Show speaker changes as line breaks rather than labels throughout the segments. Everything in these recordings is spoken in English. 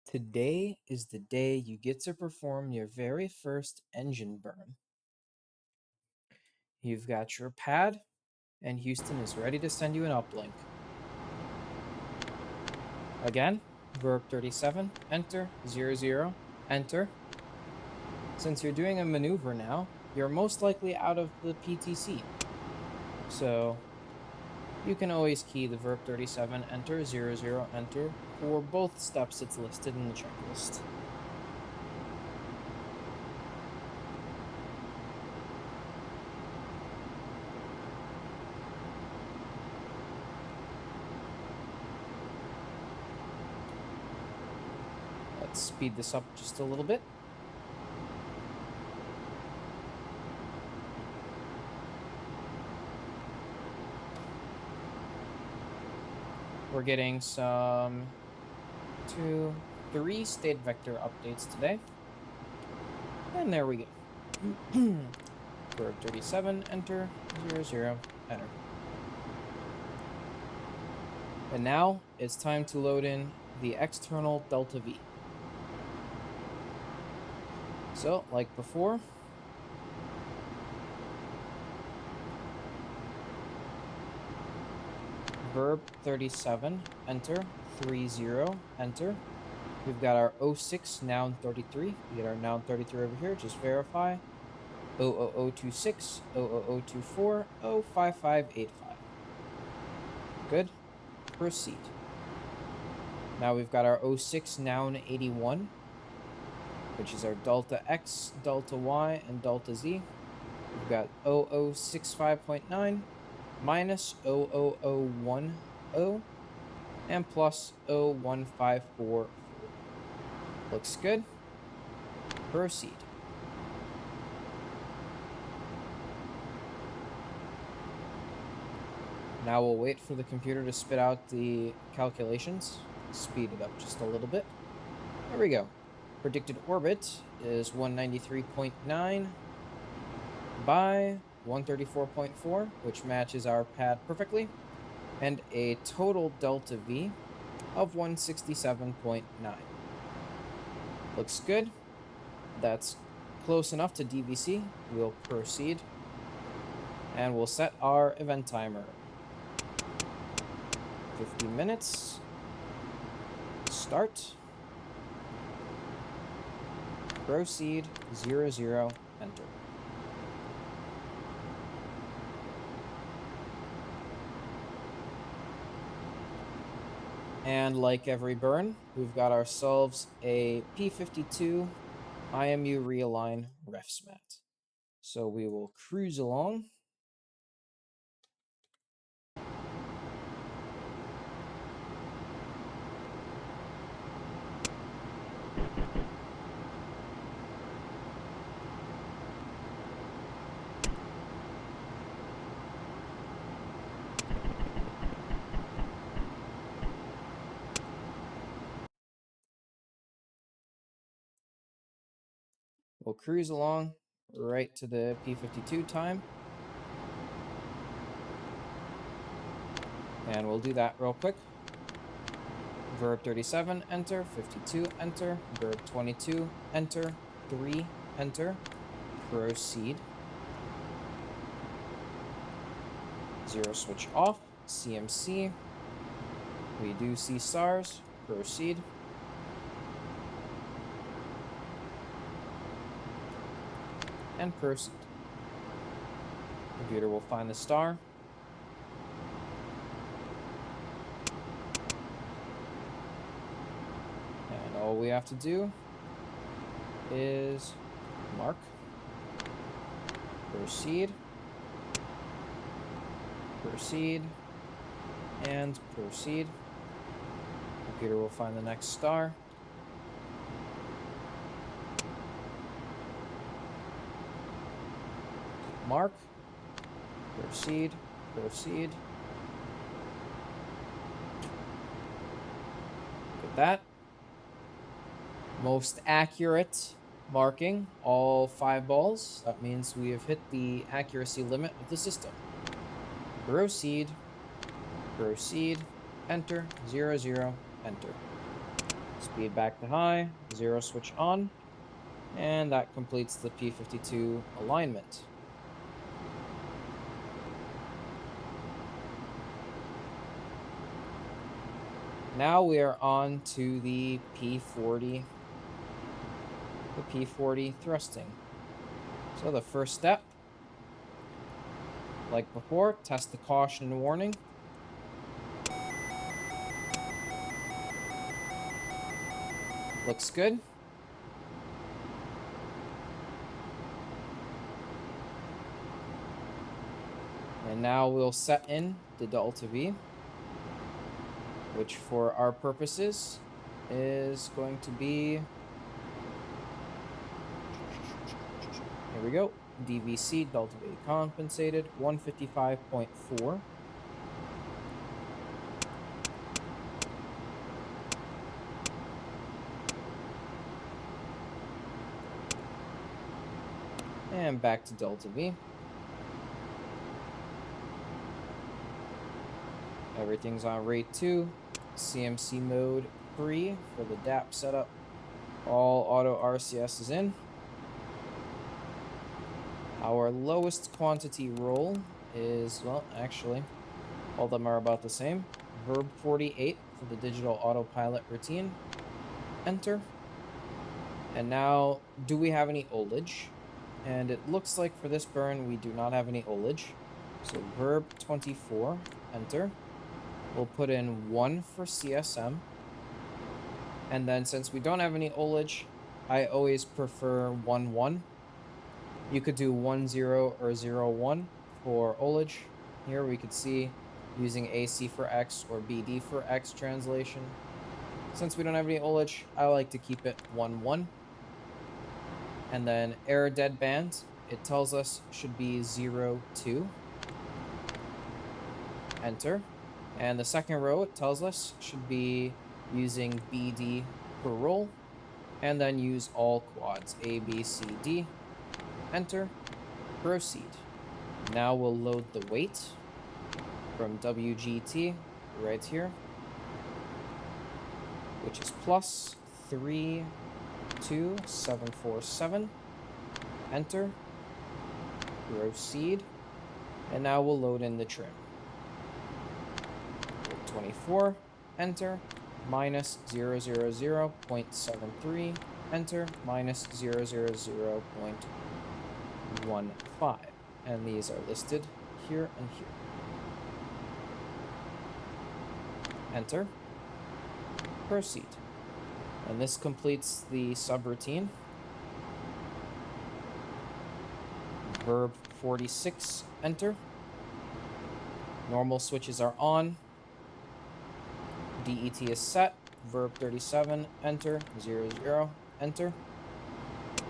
Today is the day you get to perform your very first engine burn. You've got your pad, and Houston is ready to send you an uplink. Again, verb 37, enter, 00, enter. Since you're doing a maneuver now, you're most likely out of the PTC. So you can always key the verb 37, enter, 00, enter for both steps it's listed in the checklist. Let's speed this up just a little bit. We're getting some 2, 3 state vector updates today. And there we go. Verb 37, enter, 00, enter. And now it's time to load in the external delta V. So, like before, verb 37, enter, 30, enter. We've got our 06 noun 33. We get our noun 33 over here, just verify. 00026, 00024, 05585. Good. Proceed. Now we've got our 06 noun 81, which is our delta X, delta Y, and delta Z. We've got 0065.9 minus 00010 and plus 01544. Looks good. Proceed. Now we'll wait for the computer to spit out the calculations. Speed it up just a little bit. There we go. Predicted orbit is 193.9 by 134.4, which matches our pad perfectly, and a total delta V of 167.9. Looks good. That's close enough to DVC. We'll proceed, and we'll set our event timer. 50 minutes. Start. Proceed, 00, enter. And like every burn, we've got ourselves a P52 IMU realign refs mat. So we will cruise along. We'll cruise along right to the P52 time. And we'll do that real quick. Verb 37, enter. 52, enter. Verb 22, enter. 3, enter. Proceed. 0 switch off. CMC. We do see stars. Proceed. And proceed. Computer will find the star. And all we have to do is mark. Proceed. Proceed. And proceed. Computer will find the next star. Mark. Proceed. Proceed. Get that. Most accurate marking, all 5 balls. That means we have hit the accuracy limit of the system. Proceed. Proceed. Enter. 00, enter. Speed back to high, 0 switch on, and that completes the P52 alignment. Now we are on to the P40 thrusting. So the first step, like before, test the caution and warning. Looks good. And now we'll set in the delta V, which for our purposes is going to be, here we go, DVC, delta V compensated, 155.4. And back to delta V. Everything's on rate 2. CMC mode 3 for the DAP setup. All auto RCS is in. Our lowest quantity roll is, well, actually, all of them are about the same. Verb 48 for the digital autopilot routine. Enter. And now, do we have any ullage? And it looks like for this burn, we do not have any ullage. So verb 24, enter. We'll put in 1 for CSM. And then since we don't have any ullage, I always prefer 1-1. You could do 1-0 or 0-1 for ullage. Here we could see using AC for X or BD for X translation. Since we don't have any ullage, I like to keep it 1-1. And then error deadband, it tells us should be 0-2. Enter. And the second row, it tells us should be using BD per roll. And then use all quads, A, B, C, D. Enter. Proceed. Now we'll load the weight from WGT right here, which is plus 32747. Enter. Proceed. And now we'll load in the trim. 24. Enter. Minus 000.73. Enter. Minus 000.15. And these are listed here and here. Enter. Proceed. And this completes the subroutine. Verb 46, enter. Normal switches are on. DET is set. Verb 37, enter. 00, enter.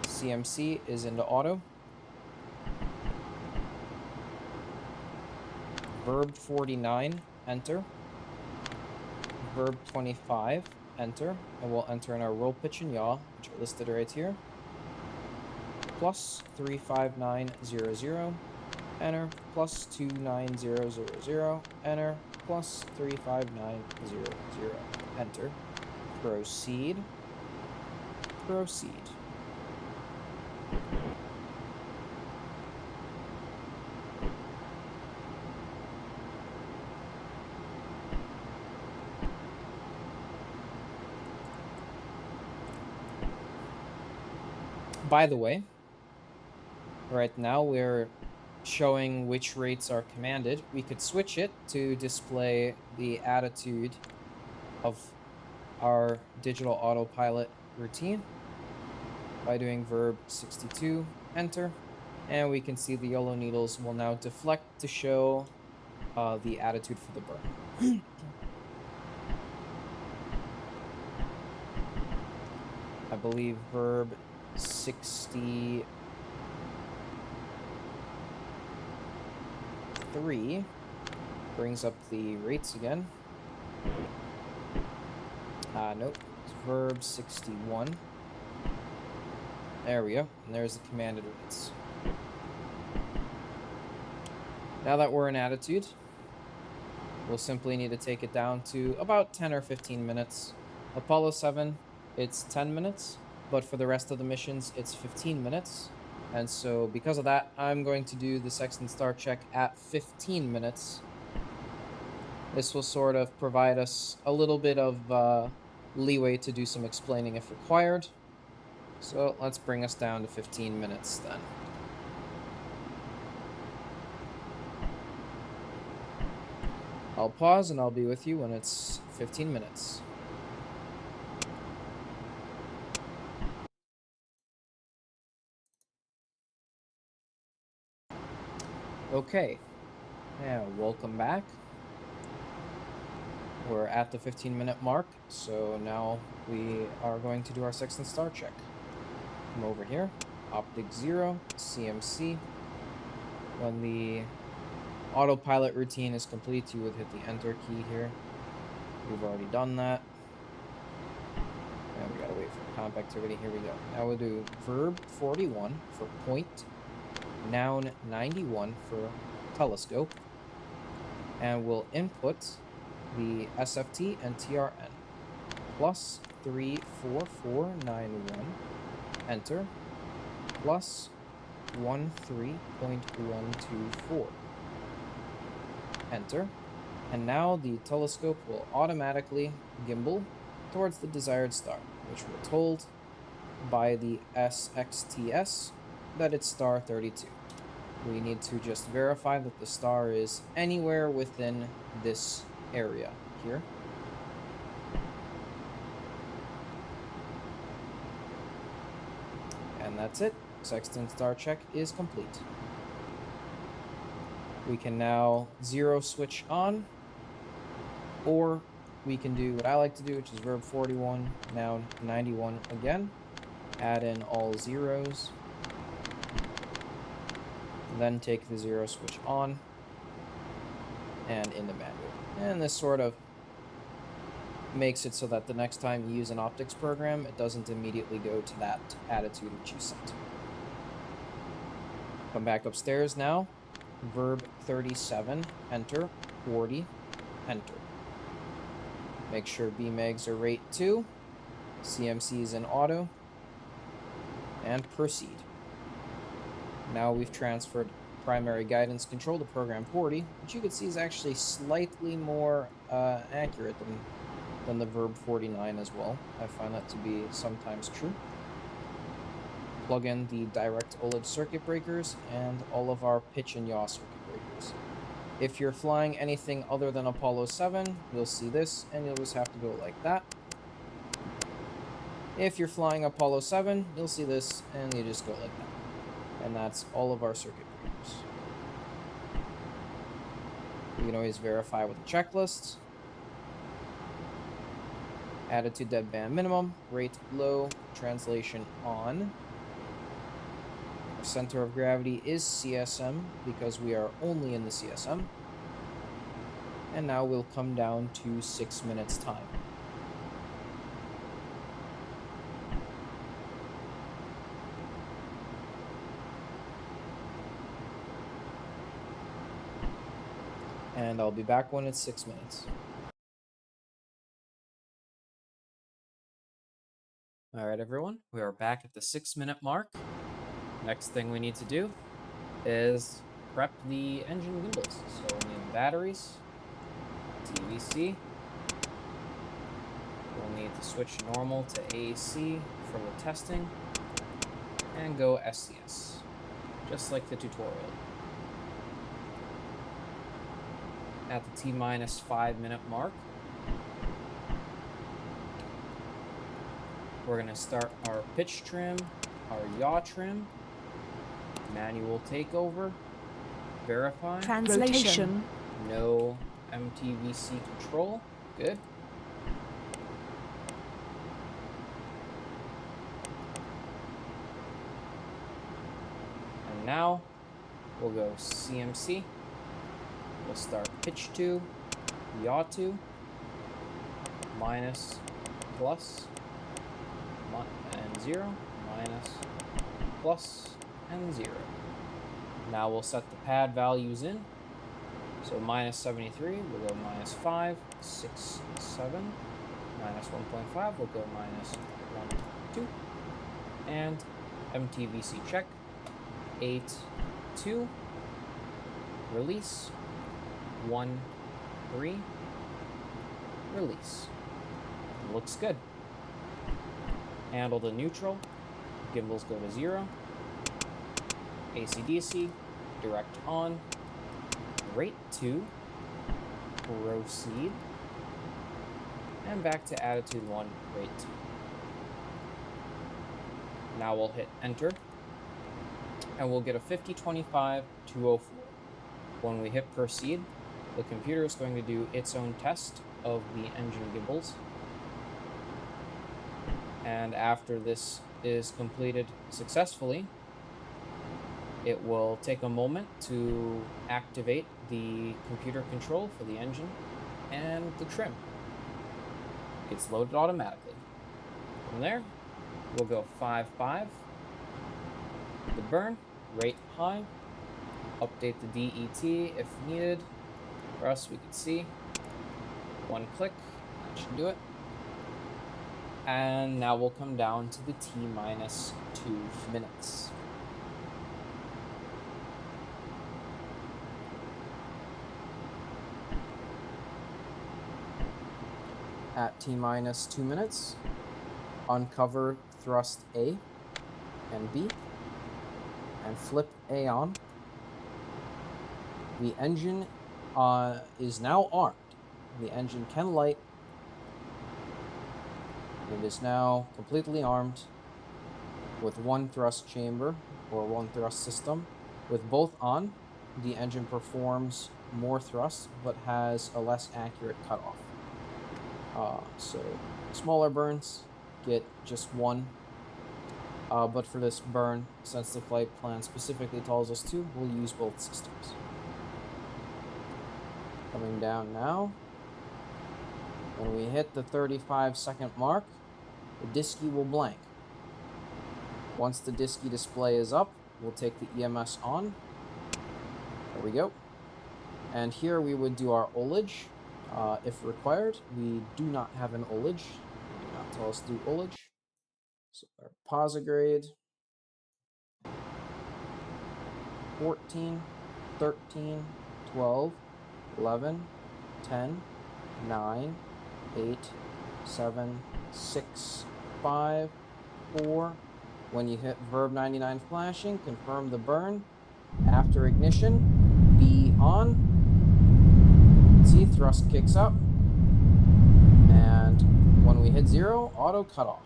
CMC is into auto. Verb 49, enter. Verb 25, enter. And we'll enter in our roll, pitch, and yaw, which are listed right here. Plus 35900, enter. Plus 29000, enter. Plus 35900, enter. Proceed. Proceed. By the way, right now we're showing which rates are commanded. We could switch it to display the attitude of our digital autopilot routine by doing verb 62, enter, and we can see the yellow needles will now deflect to show the attitude for the burn. I believe verb 63 brings up the rates again. Nope, it's verb 61. There we go, and there's the commanded rates. Now that we're in attitude, we'll simply need to take it down to about 10 or 15 minutes, Apollo 7, it's 10 minutes, but for the rest of the missions, it's 15 minutes. And so because of that, I'm going to do the sextant star check at 15 minutes. This will sort of provide us a little bit of leeway to do some explaining if required. So let's bring us down to 15 minutes then. I'll pause and I'll be with you when it's 15 minutes. Okay, yeah, welcome back. We're at the 15-minute mark, so now we are going to do our sextant star check. Come over here, optic 0, CMC. When the autopilot routine is complete, you would hit the enter key here. We've already done that. And we gotta wait for the comp activity. Here we go. Now we'll do verb 41 for point, noun 91 for telescope, and we'll input the SFT and TRN. Plus 34491, enter, plus 13.124, enter, and now the telescope will automatically gimbal towards the desired star, which we're told by the SXTS that it's star 32. We need to just verify that the star is anywhere within this area here. And that's it. Sextant star check is complete. We can now zero switch on, or we can do what I like to do, which is verb 41, noun 91 again. Add in all zeros. Then take the zero switch on and in the manual. And this sort of makes it so that the next time you use an optics program, it doesn't immediately go to that attitude which you set. Come back upstairs now. Verb 37, enter, 40, enter. Make sure BMEGs are rate 2, CMC is in auto, and proceed. Now we've transferred primary guidance control to program 40, which you can see is actually slightly more accurate than the verb 49 as well. I find that to be sometimes true. Plug in the direct OLED circuit breakers and all of our pitch and yaw circuit breakers. If you're flying anything other than Apollo 7, you'll see this, and you'll just have to go like that. If you're flying Apollo 7, you'll see this, and you just go like that. And that's all of our circuit breakers. You can always verify with the checklist. Attitude deadband minimum, rate low, translation on. Our center of gravity is CSM because we are only in the CSM. And now we'll come down to 6 minutes time. And I'll be back when it's 6 minutes. All right, everyone, we are back at the 6-minute mark. Next thing we need to do is prep the engine gimbals. So we'll need batteries, TVC. We'll need to switch normal to AAC for the testing, and go SCS, just like the tutorial. At the T-minus 5-minute mark, we're going to start our pitch trim, our yaw trim, manual takeover, verify.
Translation.
No MTVC control. Good. And now we'll go CMC. We'll start pitch 2, yaw 2, minus, plus, and 0, minus, plus, and 0. Now we'll set the pad values in. So minus 73, we'll go minus 5, 6, 7, minus 1.5, we'll go minus 1, 2. And MTVC check. 8, 2. Release. 1, 3. Release. Looks good. Handle to neutral. Gimbals go to 0. AC/DC. Direct on. Rate 2. Proceed. And back to attitude 1, rate 2. Now we'll hit enter. And we'll get a 50-25-204. When we hit proceed, the computer is going to do its own test of the engine gimbals. And after this is completed successfully, it will take a moment to activate the computer control for the engine and the trim. It's loaded automatically. From there, we'll go 5.5. The burn, rate high. Update the DET if needed. For us, we could see. 1 click, that should do it. And now we'll come down to the T-minus 2 minutes. At T-minus 2 minutes, uncover thrust A and B, and flip A on. The engine is now armed. The engine can light. It is now completely armed with 1 thrust chamber, or 1 thrust system. With both on, the engine performs more thrust, but has a less accurate cutoff. So smaller burns get just 1. But for this burn, since the flight plan specifically tells us to, we'll use both systems. Coming down now. When we hit the 35-second mark, the disky will blank. Once the disky display is up, we'll take the EMS on. There we go. And here we would do our ullage. If required, we do not have an ullage. They do not tell us to do ullage. So our posigrade, 14, 13, 12, 11, 10, 9, 8, 7, 6, 5, 4. When you hit verb 99 flashing, confirm the burn. After ignition, B on. See, thrust kicks up. And when we hit 0, auto cutoff.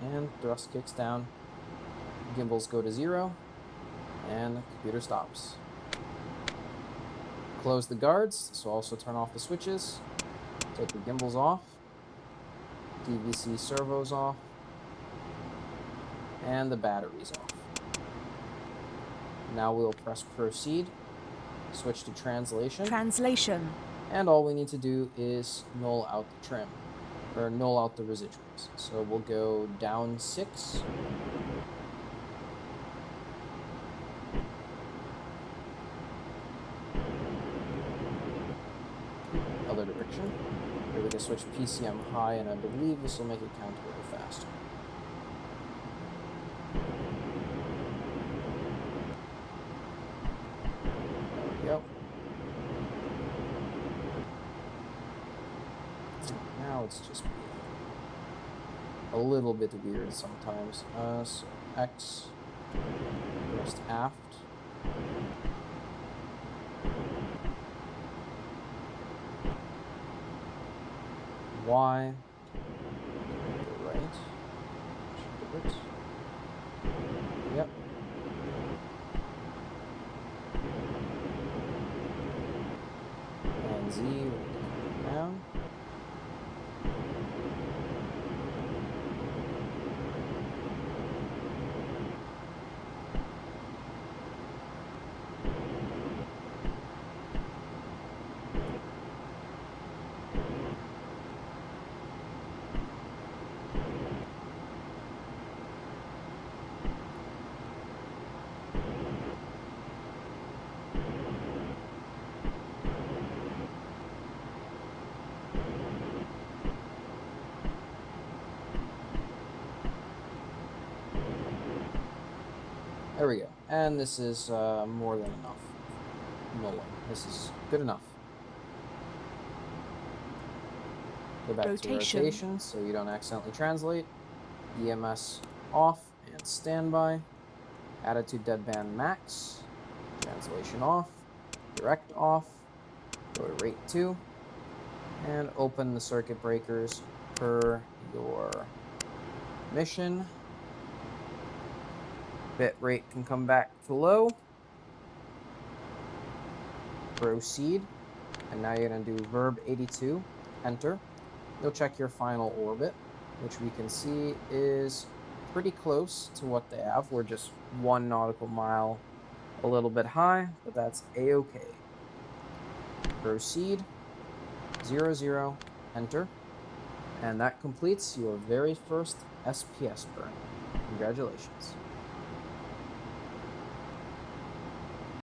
And thrust kicks down. Gimbals go to 0. And the computer stops. Close the guards, so also turn off the switches. Take the gimbals off. DVC servos off. And the batteries off. Now we'll press proceed. Switch to translation.
Translation.
And all we need to do is null out the trim. Or null out the residuals. So we'll go down 6. Other direction. Here we can switch PCM high, and I believe this will make it count a little faster. There we go. Now it's just a little bit weird sometimes. So X, just aft. Y, right. Should do it. Yep. And Z will go down. There we go. And this is more than enough. Nulling. This is good enough. Go back to rotation so you don't accidentally translate. EMS off and standby. Attitude deadband max. Translation off. Direct off. Go to rate 2. And open the circuit breakers per your mission. Bit rate can come back to low. Proceed. And now you're going to do verb 82. Enter. You'll check your final orbit, which we can see is pretty close to what they have. We're just 1 nautical mile a little bit high, but that's a-okay. Proceed. 00. Enter. And that completes your very first SPS burn. Congratulations.